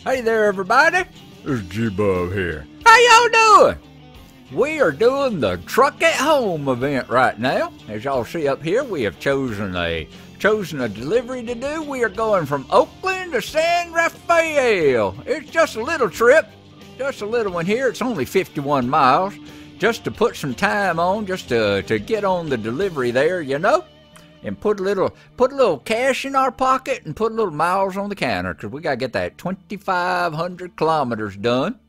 Hey there, everybody. It's G-Bub here. How y'all doing? We are doing the Truck at Home event right now. As y'all see up here, we have chosen a delivery to do. We are going from Oakland to San Rafael. It's just a little trip, just a little one here. It's only 51 miles. Just to put some time on, just to get on the delivery there, you know, and put a little cash in our pocket and put a little miles on the counter, because we gotta get that 2,500 kilometers done,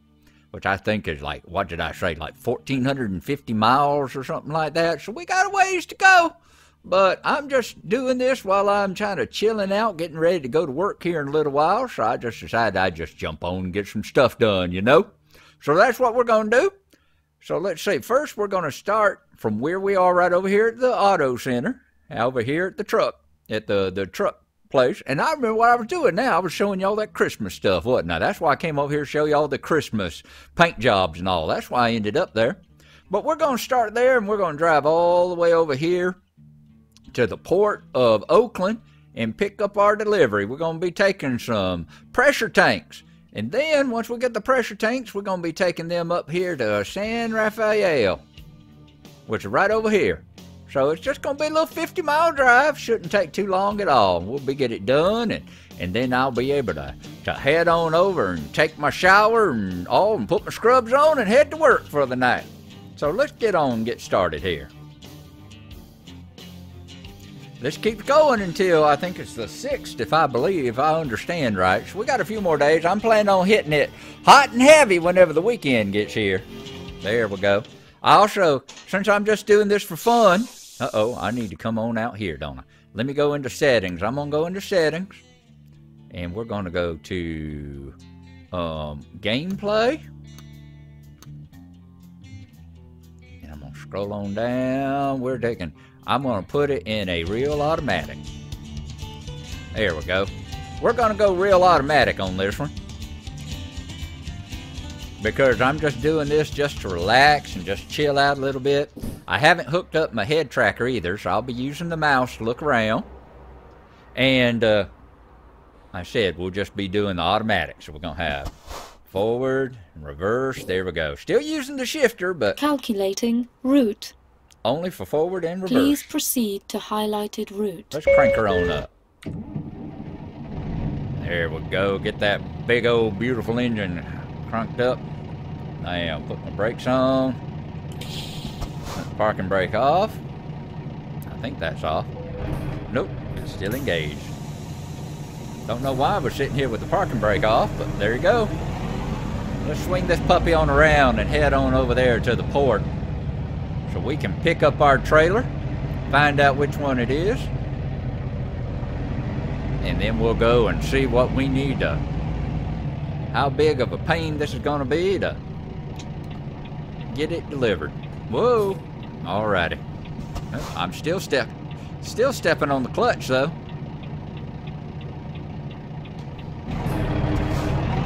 which I think is like, what did I say, like 1,450 miles or something like that. So we got a ways to go. But I'm just doing this while I'm kind of chilling out, getting ready to go to work here in a little while. So I just decided I'd just jump on and get some stuff done, you know. So that's what we're going to do. So let's see. First, we're going to start from where we are right over here at the auto center, over here at the truck, at the truck place. And I remember what I was doing now. I was showing y'all that Christmas stuff, wasn't I? That's why I came over here to show y'all the Christmas paint jobs and all. That's why I ended up there. But we're going to start there, and we're going to drive all the way over here to the port of Oakland and pick up our delivery. We're going to be taking some pressure tanks. And then once we get the pressure tanks, we're going to be taking them up here to San Rafael, which is right over here. So it's just going to be a little 50-mile drive. Shouldn't take too long at all. We'll get it done, and then I'll be able to head on over and take my shower and all, and put my scrubs on and head to work for the night. So let's get started here. This keeps going until I think it's the 6th, if I understand right. So we got a few more days. I'm planning on hitting it hot and heavy whenever the weekend gets here. There we go. I also, since I'm just doing this for fun, I need to come on out here, don't I? Let me go into settings. I'm going to go into settings, and we're going to go to gameplay. And I'm going to scroll on down. I'm going to put it in a real automatic. There we go. We're going to go real automatic on this one, because I'm just doing this just to relax and just chill out a little bit. I haven't hooked up my head tracker either, so I'll be using the mouse to look around. And I said we'll just be doing the automatic. So we're going to have forward and reverse. There we go. Still using the shifter, but calculating route. Only for forward and reverse. Please proceed to highlighted route. Let's crank her on up. There we go. Get that big old beautiful engine cranked up. Now put my brakes on. Let the parking brake off. I think that's off. Nope, it's still engaged. Don't know why we're sitting here with the parking brake off, but there you go. Let's swing this puppy on around and head on over there to the port, so we can pick up our trailer, find out which one it is, and then we'll go and see what we need to, how big of a pain this is going to be to get it delivered. Whoa, alrighty. I'm still stepping on the clutch though.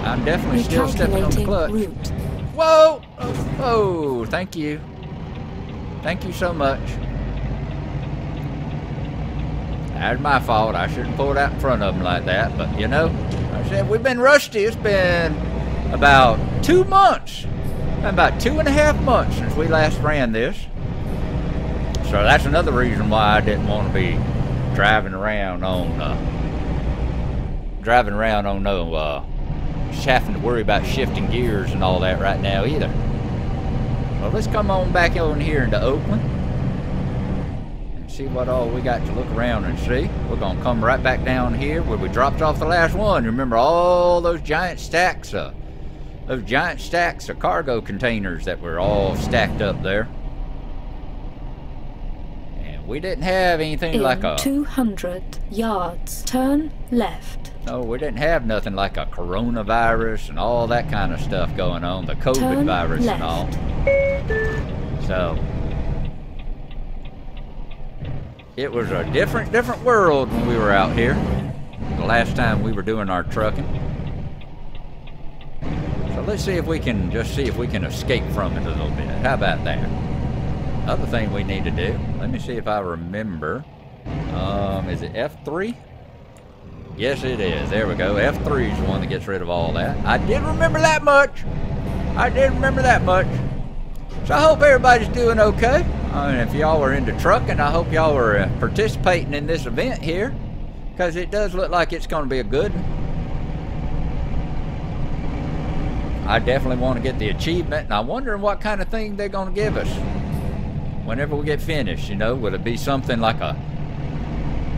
I'm definitely still stepping on the clutch. Route. Whoa, oh, thank you. Thank you so much. That's my fault. I shouldn't pull it out in front of them like that. But, you know, like I said, we've been rusty. It's been about 2 months. About 2.5 months since we last ran this. So that's another reason why I didn't want to be driving around on having to worry about shifting gears and all that right now either. Well, let's come on back over here into Oakland and see what all we got to look around and see. We're going to come right back down here where we dropped off the last one. Remember all those giant stacks of cargo containers that were all stacked up there. And we didn't have anything like a 200 yards, turn left. No, we didn't have nothing like a coronavirus and all that kind of stuff going on, the COVID virus and all. So it was a different world when we were out here the last time we were doing our trucking. So let's see if we can escape from it a little bit. How about that? Other thing we need to do, let me see if I remember. Is it F3? Yes, it is. There we go. F3 is the one that gets rid of all that. I did remember that much. I did remember that much. So I hope everybody's doing okay. I mean, if y'all are into trucking, I hope y'all are participating in this event here, because it does look like it's going to be a good one. I definitely want to get the achievement, and I'm wondering what kind of thing they're going to give us whenever we get finished. You know, will it be something like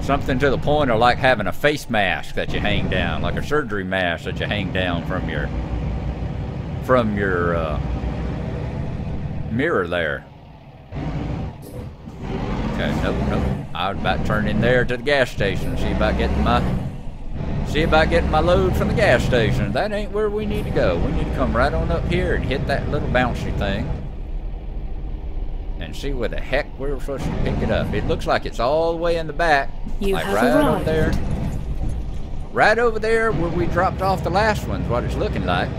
something to the point of like having a face mask that you hang down, like a surgery mask that you hang down from your mirror there? Okay, nope. I was about to turn in there to the gas station, see about getting my load from the gas station. That ain't where we need to go. We need to come right on up here and hit that little bouncy thing and see where the heck we're supposed to pick it up. It looks like it's all the way in the back, like right over there. Right over there where we dropped off the last one's what it's looking like.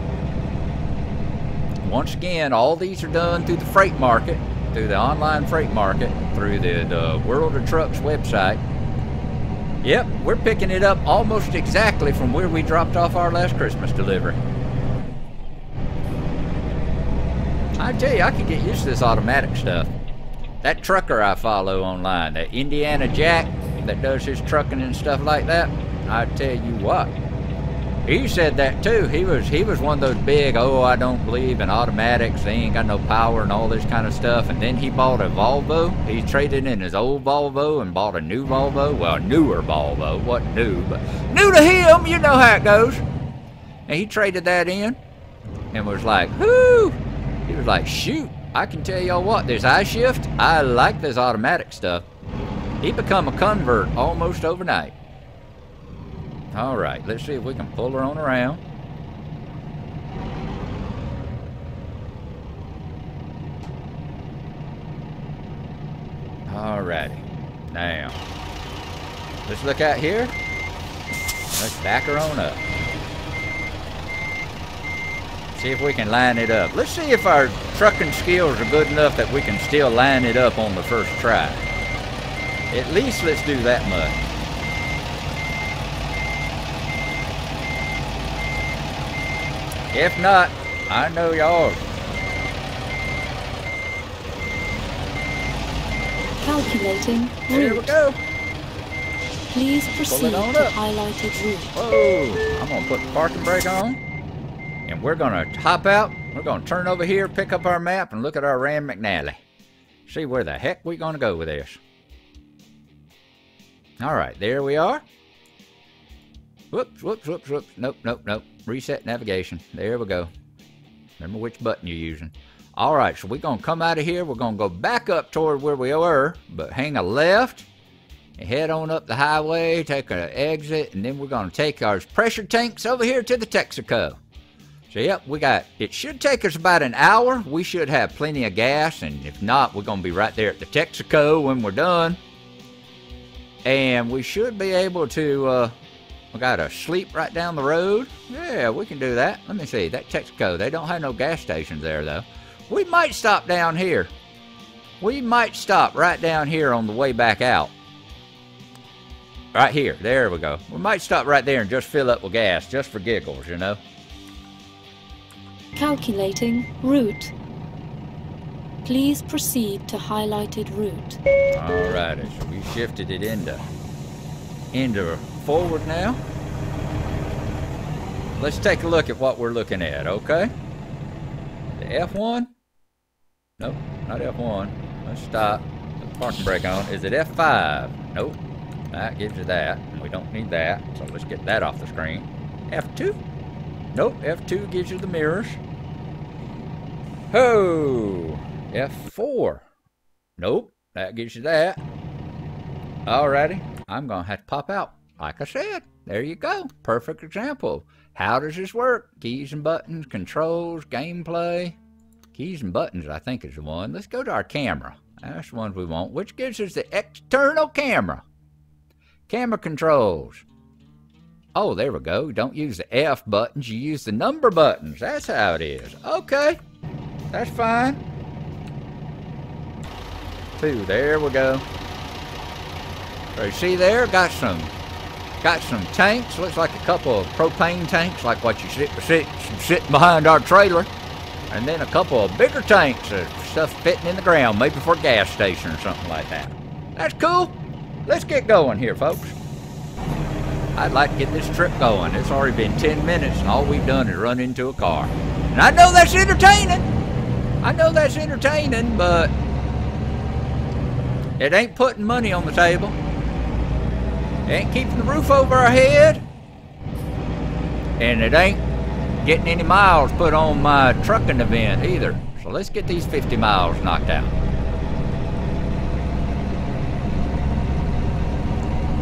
Once again, all these are done through the freight market, through the online freight market, through the World of Trucks website. Yep, we're picking it up almost exactly from where we dropped off our last Christmas delivery. I tell you, I could get used to this automatic stuff. That trucker I follow online, that Indiana Jack that does his trucking and stuff like that, I tell you what, he said that too. He was one of those big, oh, I don't believe in automatics, they ain't got no power and all this kind of stuff. And then he bought a Volvo. He traded in his old Volvo and bought a new Volvo. Well, a newer Volvo. Wasn't new, but new to him, you know how it goes. And he traded that in and was like, whoo! He was like, shoot, I can tell y'all what, this I-shift, I like this automatic stuff. He become a convert almost overnight. All right, let's see if we can pull her on around. All righty, now, let's look out here. Let's back her on up. See if we can line it up. Let's see if our trucking skills are good enough that we can still line it up on the first try. At least let's do that much. If not, I know y'all. Calculating route. There we go. Please proceed to highlighted route. Whoa, I'm gonna put the parking brake on. And we're gonna hop out. We're gonna turn over here, pick up our map, and look at our Ram McNally. See where the heck we're gonna go with this. All right, there we are. Whoops. Nope. Reset navigation. There we go. Remember which button you're using. All right, so we're gonna come out of here. We're gonna go back up toward where we were, but hang a left and head on up the highway, take an exit, and then we're gonna take our pressure tanks over here to the Texaco. So yep, it should take us about an hour. We should have plenty of gas, and if not, we're gonna be right there at the Texaco when we're done. And we should be able to, we got a sleep right down the road. Yeah, we can do that. Let me see, that Texaco, they don't have no gas stations there though. We might stop down here. We might stop right down here on the way back out. Right here, there we go. We might stop right there and just fill up with gas, just for giggles, you know. Calculating route. Please proceed to highlighted route. Alrighty, so we shifted it into forward now. Let's take a look at what we're looking at, okay? The F1? Nope, not F1. Let's stop. Put the parking brake on. Is it F5? Nope. That gives you that. We don't need that, so let's get that off the screen. F2? Nope, F2 gives you the mirrors. Oh, F4. Nope, that gives you that. Alrighty, I'm gonna have to pop out. Like I said, there you go. Perfect example. How does this work? Keys and buttons, controls, gameplay. Keys and buttons, I think, is the one. Let's go to our camera. That's the ones we want, which gives us the external camera. Camera controls. Oh, there we go. Don't use the F buttons, you use the number buttons. That's how it is. Okay, that's fine. 2, there we go. So you see there, got some Got some tanks. Looks like a couple of propane tanks, like what you sitting behind our trailer. And then a couple of bigger tanks of stuff fitting in the ground, maybe for a gas station or something like that. That's cool. Let's get going here, folks. I'd like to get this trip going. It's already been 10 minutes, and all we've done is run into a car. And I know that's entertaining. I know that's entertaining, but it ain't putting money on the table. It ain't keeping the roof over our head. And it ain't getting any miles put on my trucking event either. So let's get these 50 miles knocked out.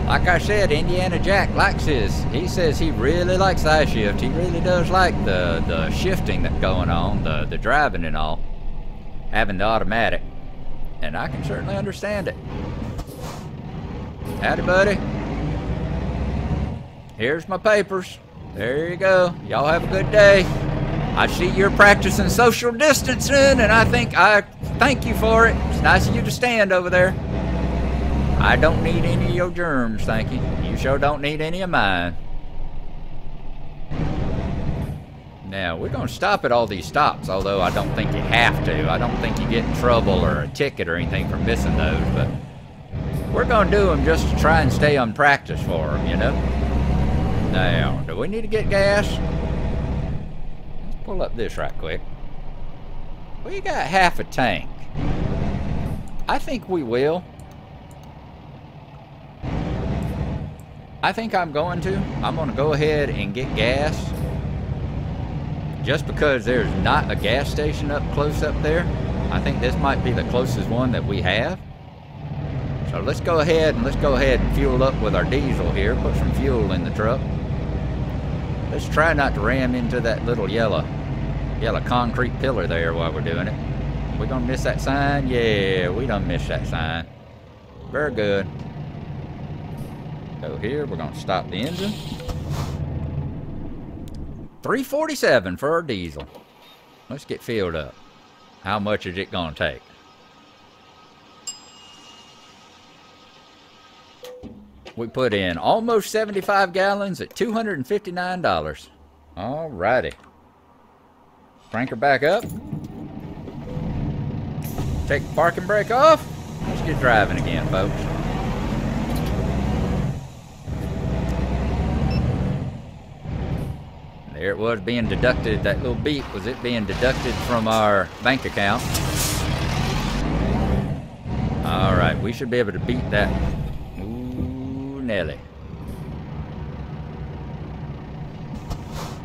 Like I said, Indiana Jack likes his, he says he really likes the I-shift. He really does like the shifting that's going on, the driving and all, having the automatic. And I can certainly understand it. Howdy, buddy. Here's my papers. There you go. Y'all have a good day. I see you're practicing social distancing, and I thank you for it. It's nice of you to stand over there. I don't need any of your germs, thank you. You sure don't need any of mine. Now, we're going to stop at all these stops, although I don't think you have to. I don't think you get in trouble or a ticket or anything for missing those, but we're going to do them just to try and stay on practice for them, you know? Now, do we need to get gas? Let's pull up this right quick. We got half a tank. I think we will. I think I'm going to go ahead and get gas. Just because there's not a gas station up close up there. I think this might be the closest one that we have. So let's go ahead and fuel up with our diesel here. Put some fuel in the truck. Let's try not to ram into that little yellow concrete pillar there while we're doing it. We gonna miss that sign? Yeah, we done missed that sign. Very good. Go here, we're gonna stop the engine. 347 for our diesel. Let's get filled up. How much is it gonna take? We put in almost 75 gallons at $259. Alrighty. Crank her back up. Take the parking brake off. Let's get driving again, folks. There it was being deducted. That little beep was it being deducted from our bank account. Alright, we should be able to beat that. Ooh, Nelly.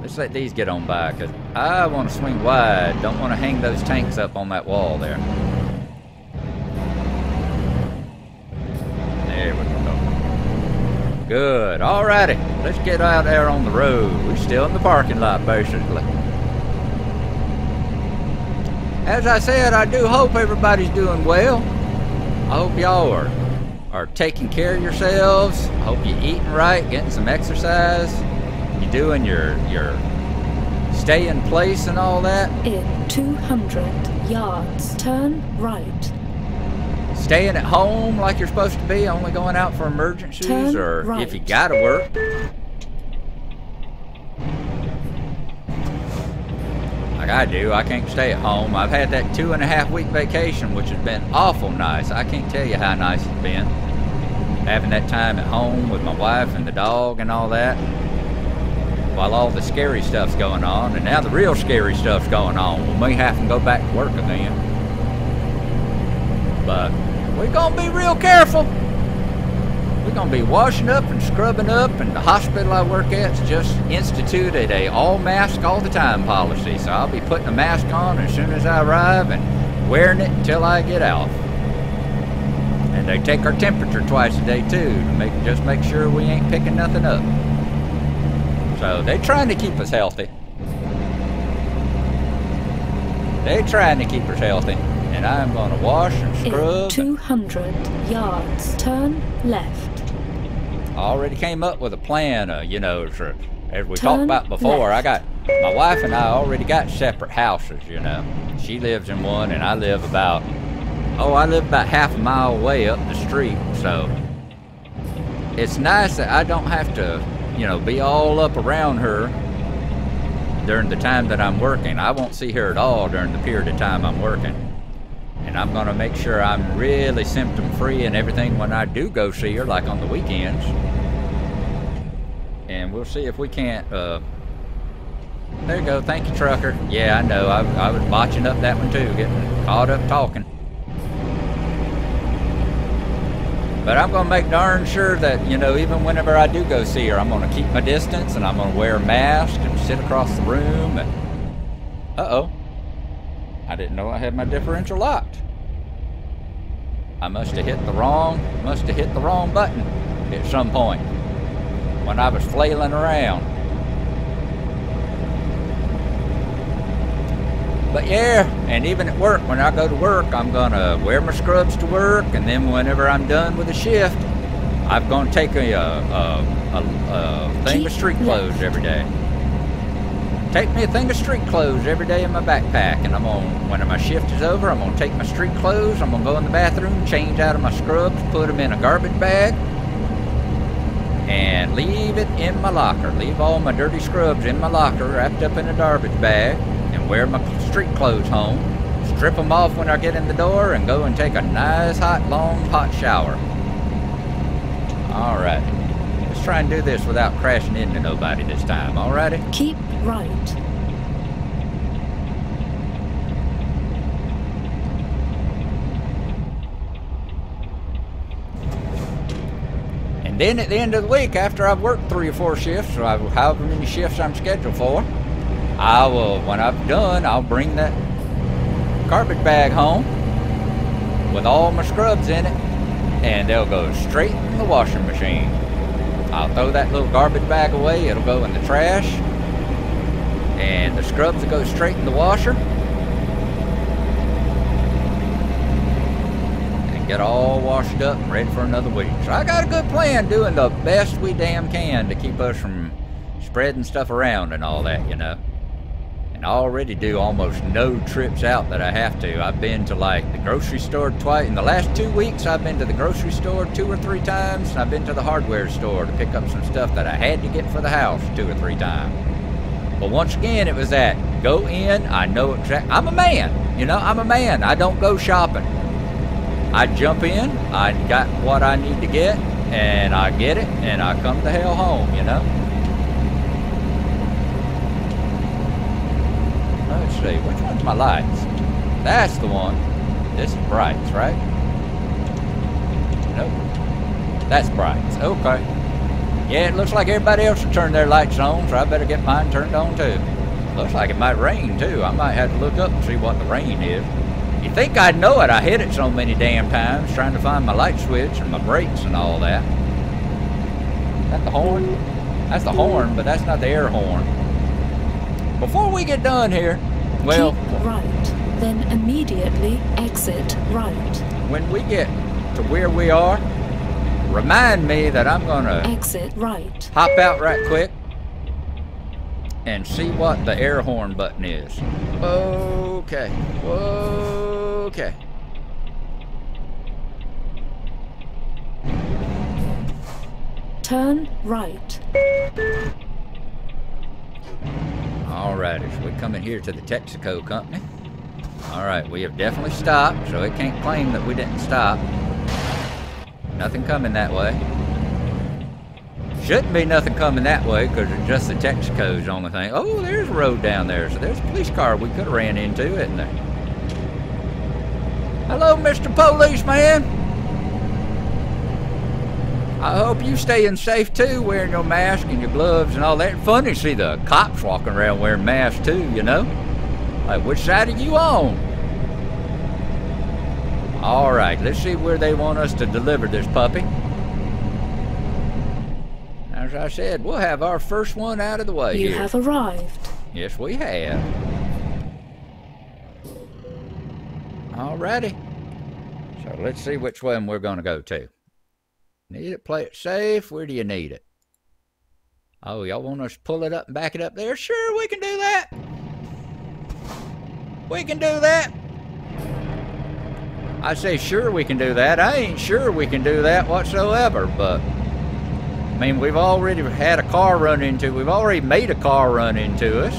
Let's let these get on by, because I want to swing wide. Don't want to hang those tanks up on that wall there. There we go. Good. Alrighty. Let's get out there on the road. We're still in the parking lot, basically. As I said, I do hope everybody's doing well. I hope y'all are taking care of yourselves. I hope you're eating right, getting some exercise. You doing your stay in place and all that? In 200 yards, turn right. Staying at home like you're supposed to be, only going out for emergencies, turn or right. if you gotta work. Like I do, I can't stay at home. I've had that 2.5 week vacation, which has been awful nice. I can't tell you how nice it's been. Having that time at home with my wife and the dog and all that. While all the scary stuff's going on, and now the real scary stuff's going on. We may have to go back to work again. But we're gonna be real careful. We're gonna be washing up and scrubbing up, and the hospital I work at's just instituted a all mask all the time policy. So I'll be putting a mask on as soon as I arrive and wearing it until I get out. And they take our temperature twice a day too, to just make sure we ain't picking nothing up. So they're trying to keep us healthy. They're trying to keep us healthy. And I'm going to wash and scrub. In 200 yards, turn left. I already came up with a plan, you know, as we talked about before. My wife and I already got separate houses, you know. She lives in one and I live about half a mile away up the street. So it's nice that I don't have to, you know, be all up around her during the time that I'm working. I won't see her at all during the period of time I'm working. And I'm going to make sure I'm really symptom-free and everything when I do go see her, like on the weekends. And we'll see if we can't, there you go, thank you, trucker. Yeah, I know, I was botching up that one too, getting caught up talking. But I'm going to make darn sure that, you know, even whenever I do go see her, I'm going to keep my distance and I'm going to wear a mask and sit across the room. And uh-oh. I didn't know I had my differential locked. I must have hit the wrong button at some point when I was flailing around. But yeah, and even at work, when I go to work, I'm gonna wear my scrubs to work, and then whenever I'm done with a shift, I'm gonna take a thing of street clothes every day. Take me a thing of street clothes every day in my backpack, and I'm gonna, when my shift is over, I'm gonna take my street clothes, I'm gonna go in the bathroom, change out of my scrubs, put them in a garbage bag, and leave it in my locker. Leave all my dirty scrubs in my locker, wrapped up in a garbage bag, and wear my street clothes home, strip them off when I get in the door, and go and take a nice, long, hot shower. Alright. Let's try and do this without crashing into nobody this time, alrighty? Keep right. And then at the end of the week, after I've worked 3 or 4 shifts, or however many shifts I'm scheduled for, I will, when I'm done, I'll bring that garbage bag home with all my scrubs in it, and they'll go straight in the washing machine. I'll throw that little garbage bag away, it'll go in the trash, and the scrubs will go straight in the washer and get all washed up and ready for another week. So I got a good plan, doing the best we damn can to keep us from spreading stuff around and all that, you know. And I already do almost no trips out that I have to. I've been to like the grocery store twice. In the last 2 weeks, I've been to the grocery store 2 or 3 times. And I've been to the hardware store to pick up some stuff that I had to get for the house 2 or 3 times. But once again, it was that, go in, I know exactly, I'm a man, you know, I'm a man. I don't go shopping. I jump in, I got what I need to get, and I get it, and I come the hell home, you know. Let's see, which one's my lights? That's the one. This is brights, right? Nope. That's brights. Okay. Yeah, it looks like everybody else will turn their lights on, so I better get mine turned on too. Looks like it might rain too. I might have to look up and see what the rain is. You'd think I'd know it. I hit it so many damn times trying to find my light switch and my brakes and all that. Is that the horn? That's the horn, but that's not the air horn. Before we get done here, well... Keep right, then immediately exit right. When we get to where we are, remind me that I'm gonna... Exit right. Hop out right quick and see what the air horn button is. Okay. Okay. Turn right. Alrighty, so we come in here to the Texaco company. Alright, we have definitely stopped, so it can't claim that we didn't stop. Nothing coming that way. Shouldn't be nothing coming that way, because it's just the Texaco's only thing. Oh, there's a road down there, so there's a police car we could have ran into, isn't there? Hello, Mr. Policeman. I hope you staying safe too, wearing your mask and your gloves and all that. Funny to see the cops walking around wearing masks too, you know? Like, which side are you on? All right, let's see where they want us to deliver this puppy. As I said, we'll have our first one out of the way here. You have arrived. Yes, we have. Alrighty. So let's see which one we're going to go to. Need it? Play it safe? Where do you need it? Oh, y'all want us to pull it up and back it up there? Sure, we can do that. We can do that. I say sure we can do that. I ain't sure we can do that whatsoever, but I mean, we've already had a car run into, we've already made a car run into us.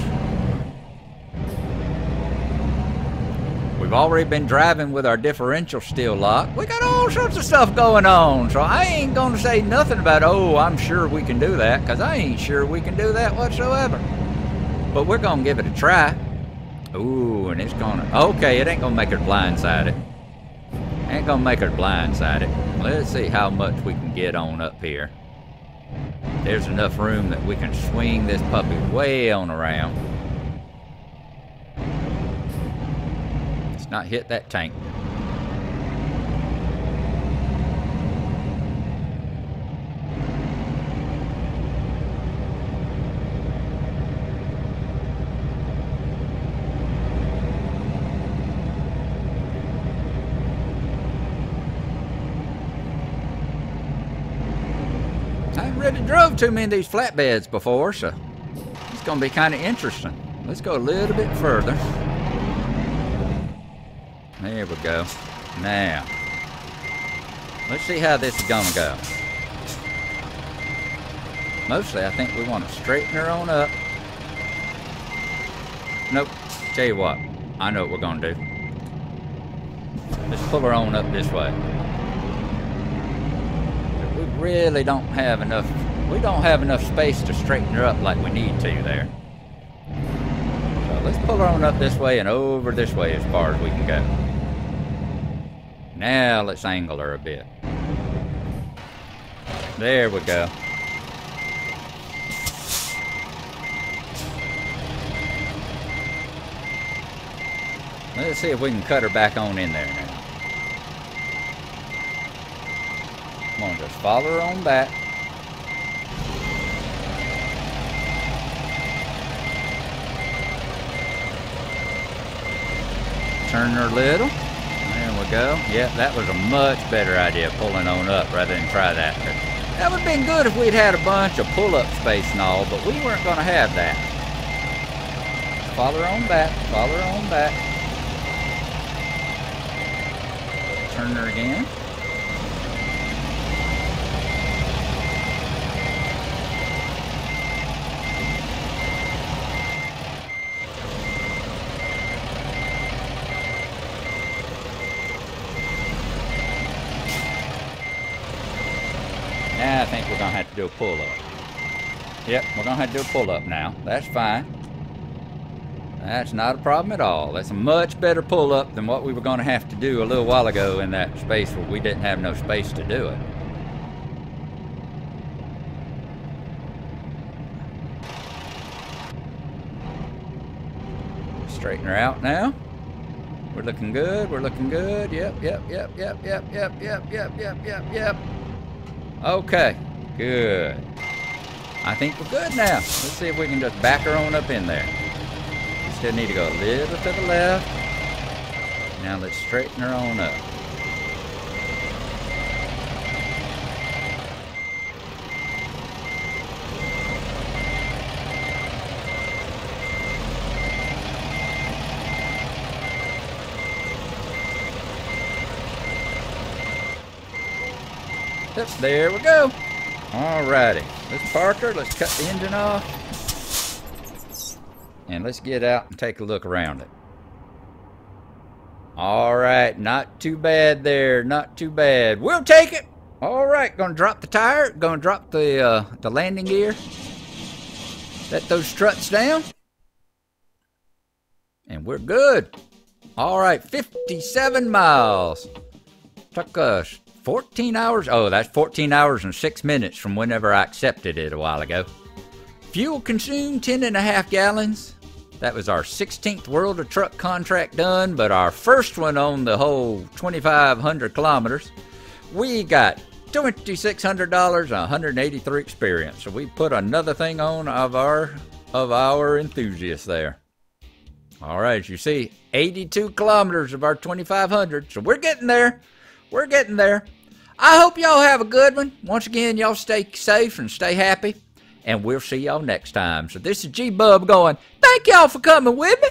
We've already been driving with our differential still locked. We got all sorts of stuff going on. So I ain't going to say nothing about, oh, I'm sure we can do that, because I ain't sure we can do that whatsoever. But we're going to give it a try. Ooh, and it's going to, okay, it ain't going to make her blindside it. Ain't going to make her blindside it. Let's see how much we can get on up here. There's enough room that we can swing this puppy way on around. Not hit that tank. I haven't really drove too many of these flatbeds before, so it's going to be kind of interesting. Let's go a little bit further. There we go. Now, let's see how this is gonna go. Mostly, I think we want to straighten her on up. Nope. Tell you what, I know what we're gonna do. Let's pull her on up this way. We really don't have enough. We don't have enough space to straighten her up like we need to there. So let's pull her on up this way and over this way as far as we can go. Now let's angle her a bit. There we go. Let's see if we can cut her back on in there now. Come on, just follow her on back. Turn her a little. There we go. Yep, that was a much better idea, pulling on up rather than try that. That would have been good if we'd had a bunch of pull-up space and all, but we weren't going to have that. Follow her on back. Follow her on back. Turn her again. Now I think we're going to have to do a pull-up. Yep, we're going to have to do a pull-up now. That's fine. That's not a problem at all. That's a much better pull-up than what we were going to have to do a little while ago in that space where we didn't have no space to do it. Straighten her out now. We're looking good. We're looking good. Yep. Okay, good. I think we're good now. Let's see if we can just back her on up in there. We still need to go a little to the left. Now let's straighten her on up. Yep, there we go. Alrighty, let's park her, let's cut the engine off, and let's get out and take a look around it. Alright, not too bad there, not too bad. We'll take it. Alright, gonna drop the tire, gonna drop the landing gear. Let those struts down. And we're good. Alright, 57 miles. Took us 14 hours. Oh, that's 14 hours and 6 minutes from whenever I accepted it a while ago. Fuel consumed 10.5 gallons. That was our 16th World of Truck contract done, but our first one on the whole 2,500 kilometers. We got $2,600 and 183 experience. So we put another thing on of our enthusiast there. All right, as you see, 82 kilometers of our 2,500. So we're getting there. We're getting there. I hope y'all have a good one. Once again, y'all stay safe and stay happy. And we'll see y'all next time. So this is G-Bub going, thank y'all for coming with me.